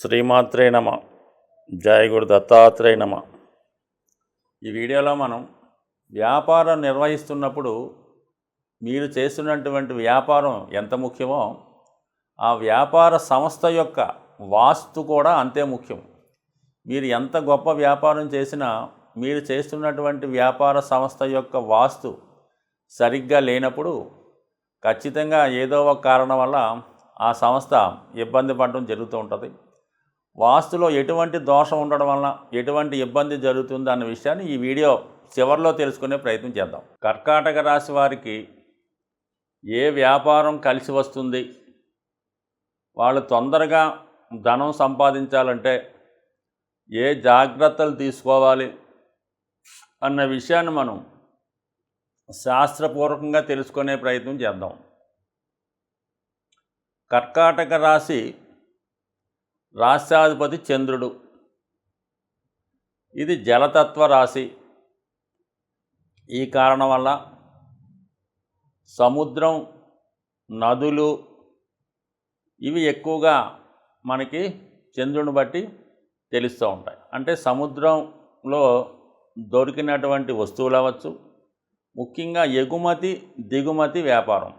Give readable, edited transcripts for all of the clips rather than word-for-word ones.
శ్రీమాత్రే నమ. జయ గురు దత్తాత్రేయ నమ. ఈ వీడియోలో మనం వ్యాపారం నిర్వహిస్తున్నప్పుడు మీరు చేస్తున్నటువంటి వ్యాపారం ఎంత ముఖ్యమో ఆ వ్యాపార సంస్థ యొక్క వాస్తు కూడా అంతే ముఖ్యం. మీరు ఎంత గొప్ప వ్యాపారం చేసినా మీరు చేస్తున్నటువంటి వ్యాపార సంస్థ యొక్క వాస్తు సరిగ్గా లేనప్పుడు ఖచ్చితంగా ఏదో ఒక కారణం వల్ల ఆ సంస్థ ఇబ్బంది పడడం జరుగుతూ ఉంటుంది. వాస్తులో ఎటువంటి దోషం ఉండడం వలన ఎటువంటి ఇబ్బంది జరుగుతుంది అన్న విషయాన్ని ఈ వీడియో చివరిలో తెలుసుకునే ప్రయత్నం చేద్దాం. కర్కాటక రాశి వారికి ఏ వ్యాపారం కలిసి వస్తుంది, వాళ్ళు తొందరగా ధనం సంపాదించాలంటే ఏ జాగ్రత్తలు తీసుకోవాలి అన్న విషయాన్ని మనం శాస్త్రపూర్వకంగా తెలుసుకునే ప్రయత్నం చేద్దాం. కర్కాటక రాశి రాశ్యాధిపతి చంద్రుడు. ఇది జలతత్వ రాశి. ఈ కారణం వల్ల సముద్రం, నదులు ఇవి ఎక్కువగా మనకి చంద్రుని బట్టి తెలుస్తూ ఉంటాయి. అంటే సముద్రంలో దొరికినటువంటి వస్తువులు అవ్వచ్చు, ముఖ్యంగా ఎగుమతి దిగుమతి వ్యాపారం,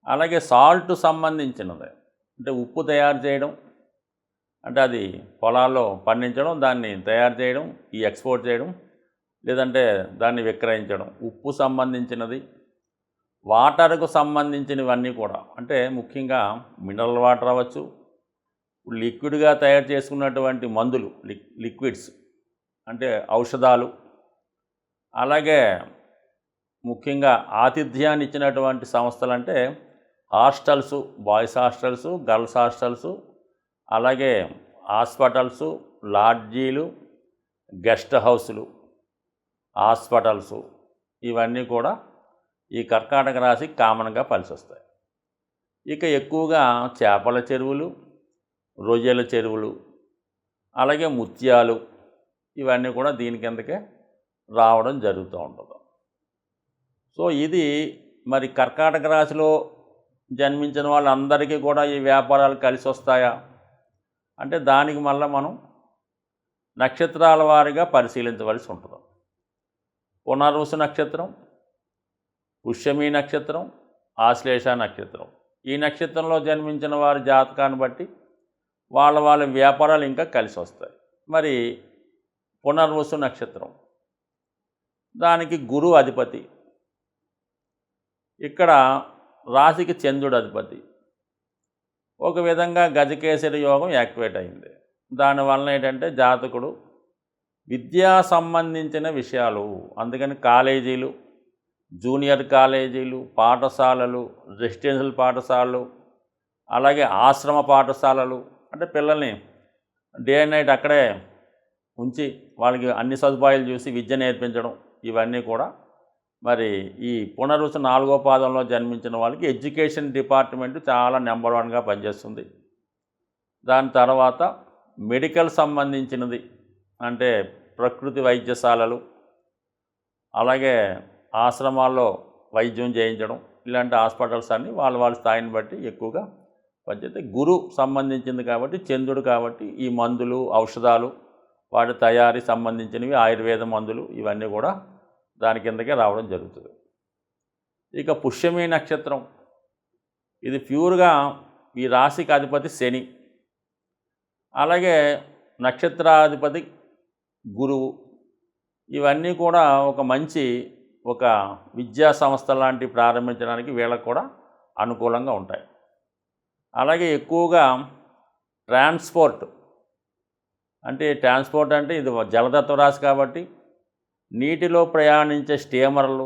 అలాగే సాల్ట్ సంబంధించినది అంటే ఉప్పు తయారు చేయడం, అంటే అది పొలాల్లో పండించడం, దాన్ని తయారు చేయడం, ఈ ఎక్స్పోర్ట్ చేయడం, లేదంటే దాన్ని విక్రయించడం, ఉప్పు సంబంధించినది, వాటర్కు సంబంధించినవన్నీ కూడా, అంటే ముఖ్యంగా మినరల్ వాటర్ అవ్వచ్చు, లిక్విడ్గా తయారు చేసుకున్నటువంటి మందులు, లిక్విడ్స్ అంటే ఔషధాలు, అలాగే ముఖ్యంగా ఆతిథ్యాన్ని ఇచ్చినటువంటి సంస్థలు అంటే hostels, boys hostels, girls hostels, అలాగే హాస్పిటల్స్, లాడ్జీలు, గెస్ట్ హౌస్లు, హాస్పిటల్స్ ఇవన్నీ కూడా ఈ కర్కాటక రాశికి కామన్గా కలిసి వస్తాయి. ఇక ఎక్కువగా చేపల చెరువులు, రొయ్యల చెరువులు, అలాగే ముత్యాలు ఇవన్నీ కూడా దీని కిందకే రావడం జరుగుతూ ఉంటుంది. సో ఇది మరి కర్కాటక రాశిలో జన్మించిన వాళ్ళందరికీ కూడా ఈ వ్యాపారాలు కలిసి వస్తాయా అంటే దానికి మళ్ళీ మనం నక్షత్రాల వారీగా పరిశీలించవలసి ఉంటుంది. పునర్వసు నక్షత్రం, పుష్యమి నక్షత్రం, ఆశ్లేష నక్షత్రం, ఈ నక్షత్రంలో జన్మించిన వారి జాతకాన్ని బట్టి వాళ్ళ వ్యాపారాలు ఇంకా కలిసి వస్తాయి. మరి పునర్వసు నక్షత్రం దానికి గురువు అధిపతి, ఇక్కడ రాశికి చంద్రుడు అధిపతి. ఒక విధంగా గజకేసరి యోగం యాక్టివేట్ అయింది. దానివల్ల ఏంటంటే జాతకుడు విద్యా సంబంధించిన విషయాలు, అందుకని కాలేజీలు, జూనియర్ కాలేజీలు, పాఠశాలలు, రెసిడెన్షియల్ పాఠశాలలు, అలాగే ఆశ్రమ పాఠశాలలు, అంటే పిల్లల్ని డే అండ్ నైట్ అక్కడే ఉంచి వాళ్ళకి అన్ని సదుపాయాలు చూసి విద్య నేర్పించడం, ఇవన్నీ కూడా మరి ఈ పునర్వసు 4వ పాదంలో జన్మించిన వాళ్ళకి ఎడ్యుకేషన్ డిపార్ట్మెంట్ చాలా నెంబర్ 1గా పనిచేస్తుంది. దాని తర్వాత మెడికల్ సంబంధించినది అంటే ప్రకృతి వైద్యశాలలు, అలాగే ఆశ్రమాల్లో వైద్యం చేయించడం, ఇలాంటి హాస్పిటల్స్ అన్నీ వాళ్ళ స్థాయిని బట్టి ఎక్కువగా పనిచేస్తాయి. గురు సంబంధించింది కాబట్టి, చంద్రుడు కాబట్టి ఈ మందులు, ఔషధాలు, వాటి తయారీ సంబంధించినవి, ఆయుర్వేద మందులు ఇవన్నీ కూడా దాని కిందకే రావడం జరుగుతుంది. ఇక పుష్యమి నక్షత్రం, ఇది ప్యూర్గా ఈ రాశికి అధిపతి శని, అలాగే నక్షత్రాధిపతి గురువు. ఇవన్నీ కూడా ఒక విద్యా సంస్థ లాంటి ప్రారంభించడానికి వీళ్ళకు కూడా అనుకూలంగా ఉంటాయి. అలాగే ఎక్కువగా ట్రాన్స్పోర్ట్ అంటే ఇది జలతత్వ రాశి కాబట్టి నీటిలో ప్రయాణించే స్టీమర్లు,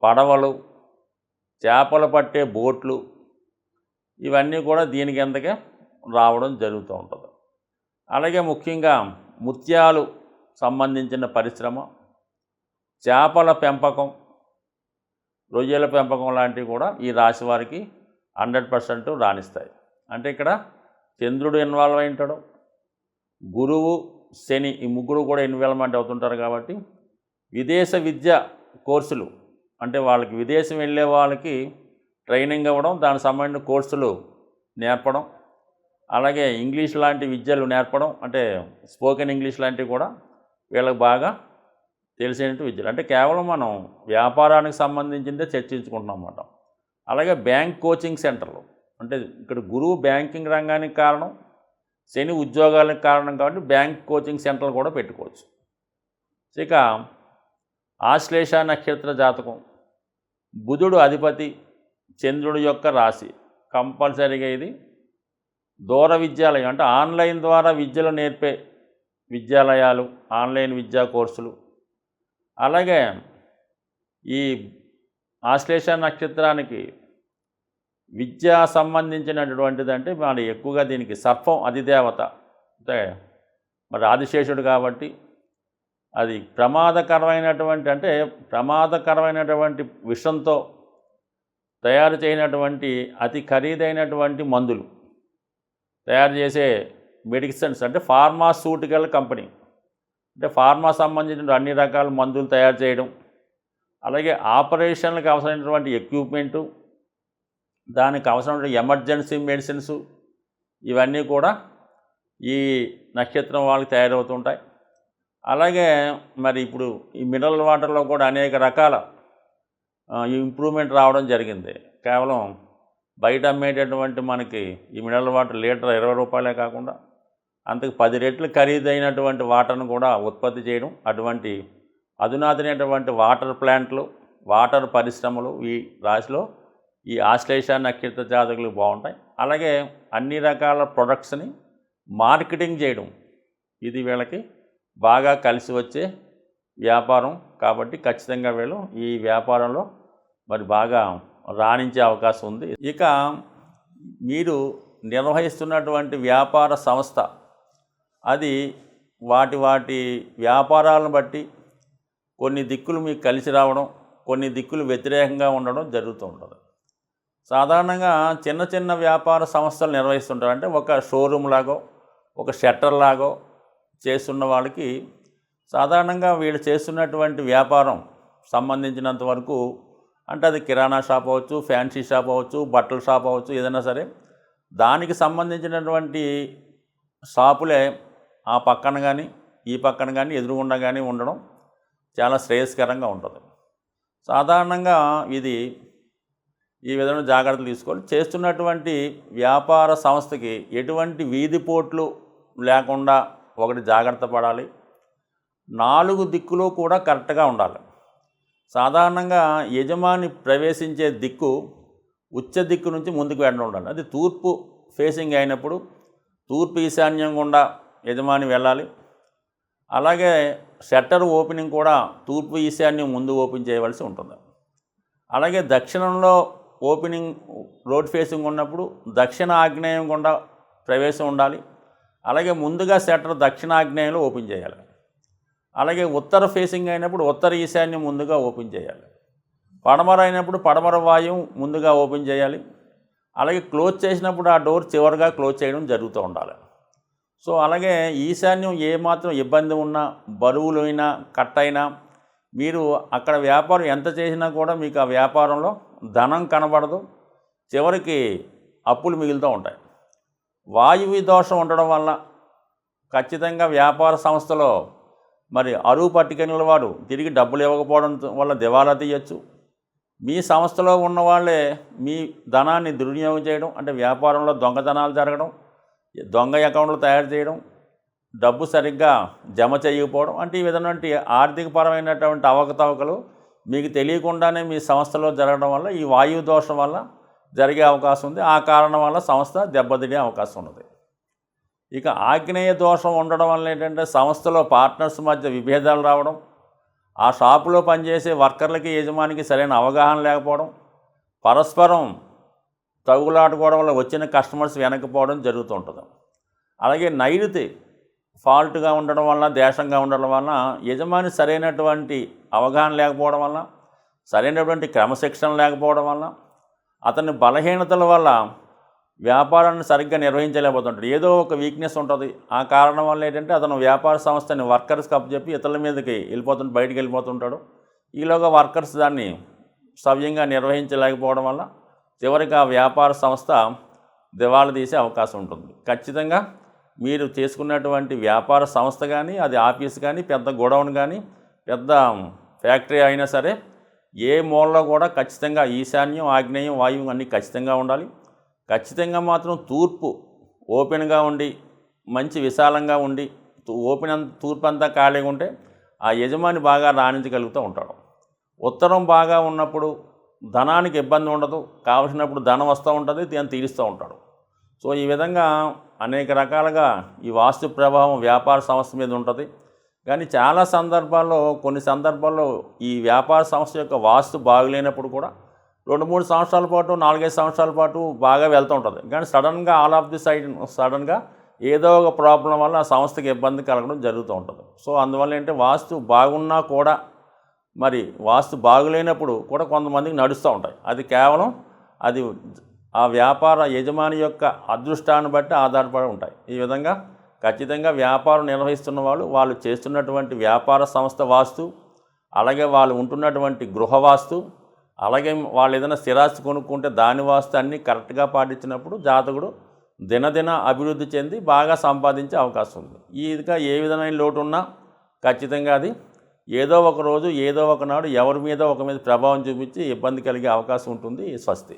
పడవలు, చేపలు పట్టే బోట్లు ఇవన్నీ కూడా దీని కిందకే రావడం జరుగుతూ ఉంటుంది. అలాగే ముఖ్యంగా ముత్యాలు సంబంధించిన పరిశ్రమ, చేపల పెంపకం, రొయ్యల పెంపకం లాంటివి కూడా ఈ రాశి వారికి 100% రాణిస్తాయి. అంటే ఇక్కడ చంద్రుడు ఇన్వాల్వ్ అయి ఉంటాడు, గురువు, శని ఈ ముగ్గురు కూడా ఇన్వాల్వ్మెంట్ అవుతుంటారు. కాబట్టి విదేశ విద్య కోర్సులు అంటే వాళ్ళకి విదేశం వెళ్ళే వాళ్ళకి ట్రైనింగ్ ఇవ్వడం, దానికి సంబంధించిన కోర్సులు నేర్పడం, అలాగే ఇంగ్లీష్ లాంటి విద్యలు నేర్పడం, అంటే స్పోకెన్ ఇంగ్లీష్ లాంటివి కూడా వీళ్ళకి బాగా తెలిసినట్టు విద్యలు. అంటే కేవలం మనం వ్యాపారానికి సంబంధించిందే చర్చించుకుంటున్నాం అన్నమాట. అలాగే బ్యాంక్ కోచింగ్ సెంటర్లు, అంటే ఇక్కడ గురువు బ్యాంకింగ్ రంగానికి కారణం, శని ఉద్యోగాలకు కారణం కాబట్టి బ్యాంక్ కోచింగ్ సెంటర్లు కూడా పెట్టుకోవచ్చు. ఇక ఆశ్లేష నక్షత్ర జాతకం, బుధుడు అధిపతి, చంద్రుడి యొక్క రాశి, కంపల్సరీగా ఇది దూర విద్యాలయం, అంటే ఆన్లైన్ ద్వారా విద్యలు నేర్పే విద్యాలయాలు, ఆన్లైన్ విద్యా కోర్సులు. అలాగే ఈ ఆశ్లేష నక్షత్రానికి విద్యా సంబంధించినటువంటిది, అంటే మరి ఎక్కువగా దీనికి సర్పం అధిదేవత, అంటే మరి ఆదిశేషుడు కాబట్టి అది ప్రమాదకరమైనటువంటి విషంతో తయారు చేయనటువంటి అతి ఖరీదైనటువంటి మందులు తయారు చేసే మెడిసిన్స్, అంటే ఫార్మాస్యూటికల్ కంపెనీ, అంటే ఫార్మా సంబంధించిన అన్ని రకాల మందులు తయారు చేయడం, అలాగే ఆపరేషన్లకు అవసరమైనటువంటి ఎక్విప్మెంటు, దానికి అవసరమైన ఎమర్జెన్సీ మెడిసిన్స్, ఇవన్నీ కూడా ఈ నక్షత్రం వాళ్ళకి తయారవుతుంటాయి. అలాగే మరి ఇప్పుడు ఈ మినరల్ వాటర్లో కూడా అనేక రకాల ఇంప్రూవ్మెంట్ రావడం జరిగింది. కేవలం బయట అమ్మేటటువంటి మనకి ఈ మినరల్ వాటర్ లీటర్ 20 రూపాయలే కాకుండా అంతకు 10 రెట్లు ఖరీదైనటువంటి వాటర్ను కూడా ఉత్పత్తి చేయడం, అటువంటి అధునాతనమైనటువంటి వాటర్ ప్లాంట్లు, వాటర్ పరిశ్రమలు ఈ రాశిలో ఈ ఆశ్లేష నక్షత్ర జాతకులు బాగుంటాయి. అలాగే అన్ని రకాల ప్రొడక్ట్స్ని మార్కెటింగ్ చేయడం, ఇది వీళ్ళకి బాగా కలిసి వచ్చే వ్యాపారం కాబట్టి ఖచ్చితంగా వీళ్ళు ఈ వ్యాపారంలో మరి బాగా రాణించే అవకాశం ఉంది. ఇక మీరు నిర్వహిస్తున్నటువంటి వ్యాపార సంస్థ, అది వాటి వ్యాపారాలను బట్టి కొన్ని దిక్కులు మీకు కలిసి రావడం, కొన్ని దిక్కులు వ్యతిరేకంగా ఉండడం జరుగుతూ ఉంటుంది. సాధారణంగా చిన్న చిన్న వ్యాపార సంస్థలు నిర్వహిస్తుంటారు, అంటే ఒక షోరూమ్ లాగో ఒక షట్టర్ లాగో చేస్తున్న వాళ్ళకి సాధారణంగా వీళ్ళు చేస్తున్నటువంటి వ్యాపారం సంబంధించినంత వరకు, అంటే అది కిరాణా షాప్ అవ్వచ్చు, ఫ్యాన్సీ షాప్ అవ్వచ్చు, బట్టల షాప్ అవ్వచ్చు, ఏదైనా సరే దానికి సంబంధించినటువంటి షాపులే ఆ పక్కన కానీ ఈ పక్కన కానీ ఎదురుగుండా కానీ ఉండడం చాలా శ్రేయస్కరంగా ఉంటుంది. సాధారణంగా ఇది ఈ విధంగా జాగ్రత్తలు తీసుకోవాలి. చేస్తున్నటువంటి వ్యాపార సంస్థకి ఎటువంటి వీధిపోట్లు లేకుండా ఒకటి జాగ్రత్త పడాలి. 4 దిక్కులు కూడా కరెక్ట్గా ఉండాలి. సాధారణంగా యజమాని ప్రవేశించే దిక్కు ఉచ్చ దిక్కు నుంచి ముందుకు వెళ్ళడం ఉండాలి. అది తూర్పు ఫేసింగ్ అయినప్పుడు తూర్పు ఈశాన్యం గుండా యజమాని వెళ్ళాలి. అలాగే షట్టర్ ఓపెనింగ్ కూడా తూర్పు ఈశాన్యం ముందు ఓపెన్ చేయవలసి ఉంటుంది. అలాగే దక్షిణంలో ఓపెనింగ్ రోడ్ ఫేసింగ్ ఉన్నప్పుడు దక్షిణ ఆగ్నేయం గుండా ప్రవేశం ఉండాలి. అలాగే ముందుగా షట్టర్ దక్షిణాగ్నేయంలో ఓపెన్ చేయాలి. అలాగే ఉత్తర ఫేసింగ్ అయినప్పుడు ఉత్తర ఈశాన్యం ముందుగా ఓపెన్ చేయాలి. పడమర అయినప్పుడు పడమర వాయువు ముందుగా ఓపెన్ చేయాలి. అలాగే క్లోజ్ చేసినప్పుడు ఆ డోర్ చివరిగా క్లోజ్ చేయడం జరుగుతూ ఉండాలి. సో అలాగే ఈశాన్యం ఏమాత్రం ఇబ్బంది ఉన్నా, బరువులైనా కట్టయినా, మీరు అక్కడ వ్యాపారం ఎంత చేసినా కూడా మీకు ఆ వ్యాపారంలో ధనం కనబడదు, చివరికి అప్పులు మిగులుతూ ఉంటాయి. వాయువు దోషం ఉండడం వల్ల ఖచ్చితంగా వ్యాపార సంస్థలో మరి అరువు పట్టుకెళ్ళిన వాడు తిరిగి డబ్బులు ఇవ్వకపోవడం వల్ల దివాలా తీయచ్చు. మీ సంస్థలో ఉన్న వాళ్ళే మీ ధనాన్ని దుర్వినియోగం చేయడం, అంటే వ్యాపారంలో దొంగతనాలు జరగడం, దొంగ అకౌంట్లు తయారు చేయడం, డబ్బు సరిగ్గా జమ చేయకపోవడం, అంటే ఈ విధమైనటువంటి ఆర్థికపరమైనటువంటి అవకతవకలు మీకు తెలియకుండానే మీ సంస్థలో జరగడం వల్ల ఈ వాయువు దోషం వల్ల జరిగే అవకాశం ఉంది. ఆ కారణం వల్ల సంస్థ దెబ్బతినే అవకాశం ఉన్నది. ఇక ఆగ్నేయ దోషం ఉండడం వల్ల ఏంటంటే సంస్థలో పార్ట్నర్స్ మధ్య విభేదాలు రావడం, ఆ షాపులో పనిచేసే వర్కర్లకి యజమానికి సరైన అవగాహన లేకపోవడం, పరస్పరం తగులాడుకోవడం వల్ల వచ్చిన కస్టమర్స్ వెనకపోవడం జరుగుతుంటుంది. అలాగే నైరుతి ఫాల్ట్గా ఉండడం వల్ల, దేశంగా ఉండడం వల్ల యజమాని సరైనటువంటి అవగాహన లేకపోవడం వల్ల, సరైనటువంటి క్రమశిక్షణ లేకపోవడం వల్ల, అతని బలహీనతల వల్ల వ్యాపారాన్ని సరిగ్గా నిర్వహించలేకపోతుంటాడు. ఏదో ఒక వీక్నెస్ ఉంటుంది. ఆ కారణం వల్ల ఏంటంటే అతను వ్యాపార సంస్థని వర్కర్స్కి అప్పచెప్పి ఇతరుల మీదకి బయటికి వెళ్ళిపోతుంటాడు. ఈలోగా వర్కర్స్ దాన్ని సవ్యంగా నిర్వహించలేకపోవడం వల్ల చివరికి ఆ వ్యాపార సంస్థ దివాళా తీసే అవకాశం ఉంటుంది. ఖచ్చితంగా మీరు చేసుకున్నటువంటి వ్యాపార సంస్థ కానీ, అది ఆఫీస్ కానీ, పెద్ద గోడౌన్ కానీ, పెద్ద ఫ్యాక్టరీ అయినా సరే, ఏ మూలలో కూడా ఖచ్చితంగా ఈశాన్యం, ఆగ్నేయం, వాయువ్యం అన్నీ ఖచ్చితంగా ఉండాలి. ఖచ్చితంగా మాత్రం తూర్పు ఓపెన్గా ఉండి, మంచి విశాలంగా ఉండి, తూర్పు అంతా ఖాళీగా ఉంటే ఆ యజమాని బాగా రాణించగలుగుతూ ఉంటాడు. ఉత్తరం బాగా ఉన్నప్పుడు ధనానికి ఇబ్బంది ఉండదు, కావలసినప్పుడు ధనం వస్తూ ఉంటుంది, దాన్ని తీరుస్తూ ఉంటాడు. సో ఈ విధంగా అనేక రకాలుగా ఈ వాస్తు ప్రభావం వ్యాపార సంస్థ మీద ఉంటుంది. కానీ చాలా సందర్భాల్లో, కొన్ని సందర్భాల్లో ఈ వ్యాపార సంస్థ యొక్క వాస్తు బాగులేనప్పుడు కూడా 2-3 సంవత్సరాల పాటు, 4-5 సంవత్సరాల పాటు బాగా వెళ్తూ ఉంటుంది. కానీ సడన్గా ఆల్ ఆఫ్ ది సడన్గా ఏదో ఒక ప్రాబ్లం వల్ల ఆ సంస్థకి ఇబ్బంది కలగడం జరుగుతూ ఉంటుంది. సో అందువల్ల ఏంటంటే వాస్తు బాగున్నా కూడా, మరి వాస్తు బాగులేనప్పుడు కూడా కొంతమందికి నడుస్తూ ఉంటాయి. అది కేవలం అది ఆ వ్యాపార యజమాని యొక్క అదృష్టాన్ని బట్టి ఆధారపడి ఉంటాయి. ఈ విధంగా ఖచ్చితంగా వ్యాపారం నిర్వహిస్తున్న వాళ్ళు చేస్తున్నటువంటి వ్యాపార సంస్థ వాస్తు, అలాగే వాళ్ళు ఉంటున్నటువంటి గృహ వాస్తు, అలాగే వాళ్ళు ఏదైనా స్థిరాస్తి కొనుక్కుంటే దాని వాస్తు అన్నీ కరెక్ట్గా పాటించినప్పుడు జాతకుడు దినదిన అభివృద్ధి చెంది బాగా సంపాదించే అవకాశం ఉంది. ఇదిగా ఏ విధమైన లోటు ఉన్నా ఖచ్చితంగా అది ఏదో ఒక రోజు, ఏదో ఒకనాడు ఎవరి మీద ప్రభావం చూపించి ఇబ్బంది కలిగే అవకాశం ఉంటుంది. స్వస్తి.